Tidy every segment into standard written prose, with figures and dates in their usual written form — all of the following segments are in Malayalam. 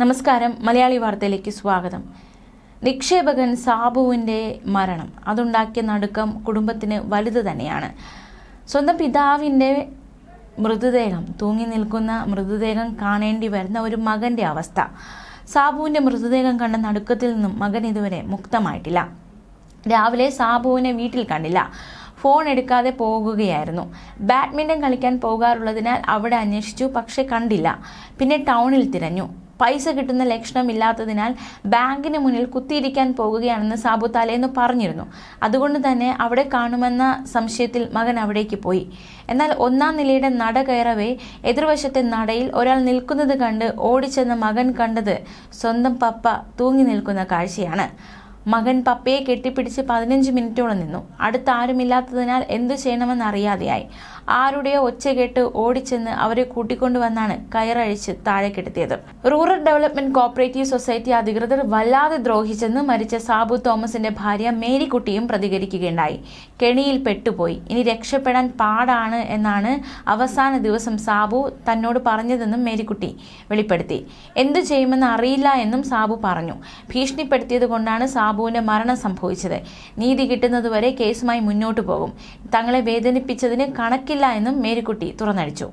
നമസ്കാരം. മലയാളി വാർത്തയിലേക്ക് സ്വാഗതം. നിക്ഷേപകൻ സാബുവിൻ്റെ മരണം അതുണ്ടാക്കിയ നടുക്കം കുടുംബത്തിന് വലുത് തന്നെയാണ്. സ്വന്തം പിതാവിൻ്റെ മൃതദേഹം, തൂങ്ങി നിൽക്കുന്ന മൃതദേഹം കാണേണ്ടി വരുന്ന ഒരു മകൻ്റെ അവസ്ഥ. സാബുവിൻ്റെ മൃതദേഹം കണ്ട നടുക്കത്തിൽ നിന്നും മകൻ ഇതുവരെ മുക്തമായിട്ടില്ല. രാവിലെ സാബുവിനെ വീട്ടിൽ കണ്ടില്ല. ഫോൺ എടുക്കാതെ പോകുകയായിരുന്നു. ബാഡ്മിൻ്റൺ കളിക്കാൻ പോകാറുള്ളതിനാൽ അവിടെ അന്വേഷിച്ചു, പക്ഷെ കണ്ടില്ല. പിന്നെ ടൗണിൽ തിരഞ്ഞു. പൈസ കിട്ടുന്ന ലക്ഷണമില്ലാത്തതിനാൽ ബാങ്കിന് മുന്നിൽ കുത്തിയിരിക്കാൻ പോകുകയാണെന്ന് സാബു തലേന്ന് പറഞ്ഞിരുന്നു. അതുകൊണ്ട് തന്നെ അവിടെ കാണുമെന്ന സംശയത്തിൽ മകൻ അവിടേക്ക് പോയി. എന്നാൽ 1-ാം നിലയുടെ നട കയറവേ എതിർവശത്തെ നടയിൽ ഒരാൾ നിൽക്കുന്നത് കണ്ട് ഓടിച്ചെന്ന മകൻ കണ്ടത് സ്വന്തം പപ്പ തൂങ്ങി നിൽക്കുന്ന കാഴ്ചയാണ്. മകൻ പപ്പയെ കെട്ടിപ്പിടിച്ച് 15 മിനിറ്റോളം നിന്നു. അടുത്ത് ആരുമില്ലാത്തതിനാൽ എന്തു ചെയ്യണമെന്നറിയാതെയായി. ആരുടെയോ ഒച്ച കേട്ട് ഓടിച്ചെന്ന് അവരെ കൂട്ടിക്കൊണ്ടുവന്നാണ് കയറഴിച്ച് താഴെ കെടുത്തിയത്. റൂറൽ ഡെവലപ്മെന്റ് കോപ്പറേറ്റീവ് സൊസൈറ്റി അധികൃതർ വല്ലാതെ ദ്രോഹിച്ചെന്ന് മരിച്ച സാബു തോമസിന്റെ ഭാര്യ മേരിക്കുട്ടിയും പ്രതികരിക്കുകയുണ്ടായി. കെണിയിൽ പെട്ടുപോയി, ഇനി രക്ഷപ്പെടാൻ പാടാണ് എന്നാണ് അവസാന ദിവസം സാബു തന്നോട് പറഞ്ഞതെന്നും മേരിക്കുട്ടി വെളിപ്പെടുത്തി. എന്തു ചെയ്യുമെന്ന് അറിയില്ല എന്നും സാബു പറഞ്ഞു. ഭീഷണിപ്പെടുത്തിയത് കൊണ്ടാണ് സാബുവിന്റെ മരണം സംഭവിച്ചത്. നീതി കിട്ടുന്നതുവരെ കേസുമായി മുന്നോട്ടു പോകും. തങ്ങളെ വേദനിപ്പിച്ചതിന് കണക്കില്ല എന്നും മേരിക്കുട്ടി തുറന്നടിച്ചു.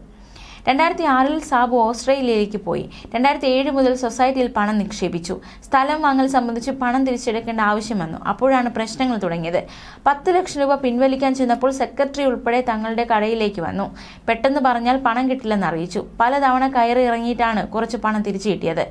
2006-ൽ സാബു ഓസ്ട്രേലിയയിലേക്ക് പോയി. 2007 മുതൽ സൊസൈറ്റിയിൽ പണം നിക്ഷേപിച്ചു. സ്ഥലം വാങ്ങൽ സംബന്ധിച്ച് പണം തിരിച്ചെടുക്കേണ്ട ആവശ്യം വന്നു. അപ്പോഴാണ് പ്രശ്നങ്ങൾ തുടങ്ങിയത്. 10 ലക്ഷം രൂപ പിൻവലിക്കാൻ ചെന്നപ്പോൾ സെക്രട്ടറി ഉൾപ്പെടെ തങ്ങളുടെ കടയിലേക്ക് വന്നു. പെട്ടെന്ന് പറഞ്ഞാൽ പണം കിട്ടില്ലെന്ന് അറിയിച്ചു. പലതവണ കയറി ഇറങ്ങിയിട്ടാണ് കുറച്ച് പണം തിരിച്ചു കിട്ടിയത്.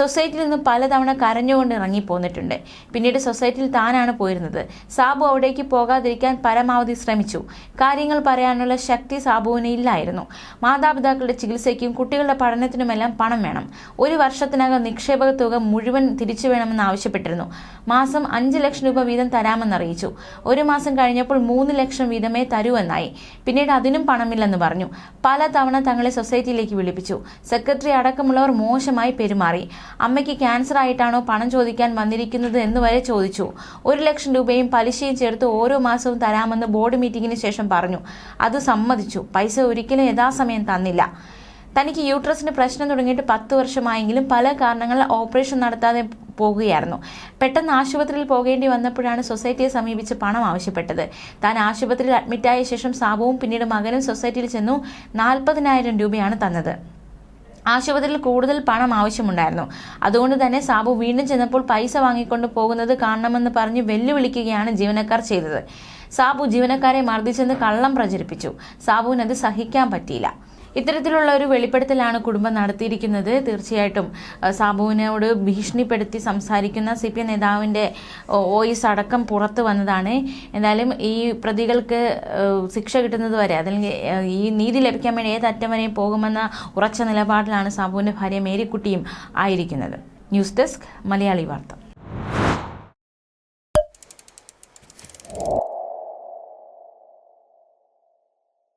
സൊസൈറ്റിയിൽ നിന്ന് പലതവണ കരഞ്ഞുകൊണ്ട് ഇറങ്ങിപ്പോന്നിട്ടുണ്ട്. പിന്നീട് സൊസൈറ്റിയിൽ താനാണ് പോയിരുന്നത്. സാബു അവിടേക്ക് പോകാതിരിക്കാൻ പരമാവധി ശ്രമിച്ചു. കാര്യങ്ങൾ പറയാനുള്ള ശക്തി സാബുവിന് ഇല്ലായിരുന്നു. മാതാപിതാക്കൾ ചികിത്സയ്ക്കും കുട്ടികളുടെ പഠനത്തിനുമെല്ലാം പണം വേണം. 1 വർഷത്തിനകം നിക്ഷേപക തുക മുഴുവൻ തിരിച്ചു വേണമെന്ന് ആവശ്യപ്പെട്ടിരുന്നു. മാസം 5 ലക്ഷം രൂപ വീതം തരാമെന്ന് അറിയിച്ചു. 1 മാസം കഴിഞ്ഞപ്പോൾ 3 ലക്ഷം വീതമേ തരൂവെന്നായി. പിന്നീട് അതിനും പണമില്ലെന്ന് പറഞ്ഞു. പലതവണ തങ്ങളെ സൊസൈറ്റിയിലേക്ക് വിളിപ്പിച്ചു. സെക്രട്ടറി അടക്കമുള്ളവർ മോശമായി പെരുമാറി. അമ്മയ്ക്ക് ക്യാൻസർ ആയിട്ടാണോ പണം ചോദിക്കാൻ വന്നിരിക്കുന്നത് എന്ന് വരെ ചോദിച്ചു. 1 ലക്ഷം രൂപയും പലിശയും ചേർത്ത് ഓരോ മാസവും തരാമെന്ന് ബോർഡ് മീറ്റിംഗിന് ശേഷം പറഞ്ഞു. അത് സമ്മതിച്ചു. പൈസ ഒരിക്കലും യഥാസമയം തന്നില്ല. തനിക്ക് യൂട്രസിന് പ്രശ്നം തുടങ്ങിയിട്ട് 10 വർഷമായെങ്കിലും പല കാരണങ്ങളിൽ ഓപ്പറേഷൻ നടത്താതെ പോകുകയായിരുന്നു. പെട്ടെന്ന് ആശുപത്രിയിൽ പോകേണ്ടി വന്നപ്പോഴാണ് സൊസൈറ്റിയെ സമീപിച്ച് പണം ആവശ്യപ്പെട്ടത്. താൻ ആശുപത്രിയിൽ അഡ്മിറ്റായ ശേഷം സാബുവും പിന്നീട് മകനും സൊസൈറ്റിയിൽ ചെന്നു. 40,000 രൂപയാണ് തന്നത്. ആശുപത്രിയിൽ കൂടുതൽ പണം ആവശ്യമുണ്ടായിരുന്നു. അതുകൊണ്ട് തന്നെ സാബു വീണ്ടും ചെന്നപ്പോൾ പൈസ വാങ്ങിക്കൊണ്ട് പോകുന്നത് കാണണമെന്ന് പറഞ്ഞ് വെല്ലുവിളിക്കുകയാണ് ജീവനക്കാർ ചെയ്തത്. സാബു ജീവനക്കാരെ മർദ്ദിച്ചെന്ന് കള്ളം പ്രചരിപ്പിച്ചു. സാബുവിന് അത് സഹിക്കാൻ പറ്റിയില്ല. ഇത്തരത്തിലുള്ള ഒരു വെളിപ്പെടുത്തലാണ് കുടുംബം നടത്തിയിരിക്കുന്നത്. തീർച്ചയായിട്ടും സാബുവിനോട് ഭീഷണിപ്പെടുത്തി സംസാരിക്കുന്ന CPM നേതാവിൻ്റെ വോയിസ് അടക്കം പുറത്തു വന്നതാണ്. എന്തായാലും ഈ പ്രതികൾക്ക് ശിക്ഷ കിട്ടുന്നത് വരെ, അല്ലെങ്കിൽ ഈ നീതി ലഭിക്കാൻ വേണ്ടി ഏതറ്റം വരെയും പോകുമെന്ന ഉറച്ച നിലപാടിലാണ് സാബുവിൻ്റെ ഭാര്യ മേരിക്കുട്ടിയും ആയിരിക്കുന്നത്. ന്യൂസ് ഡെസ്ക് മലയാളി വാർത്ത.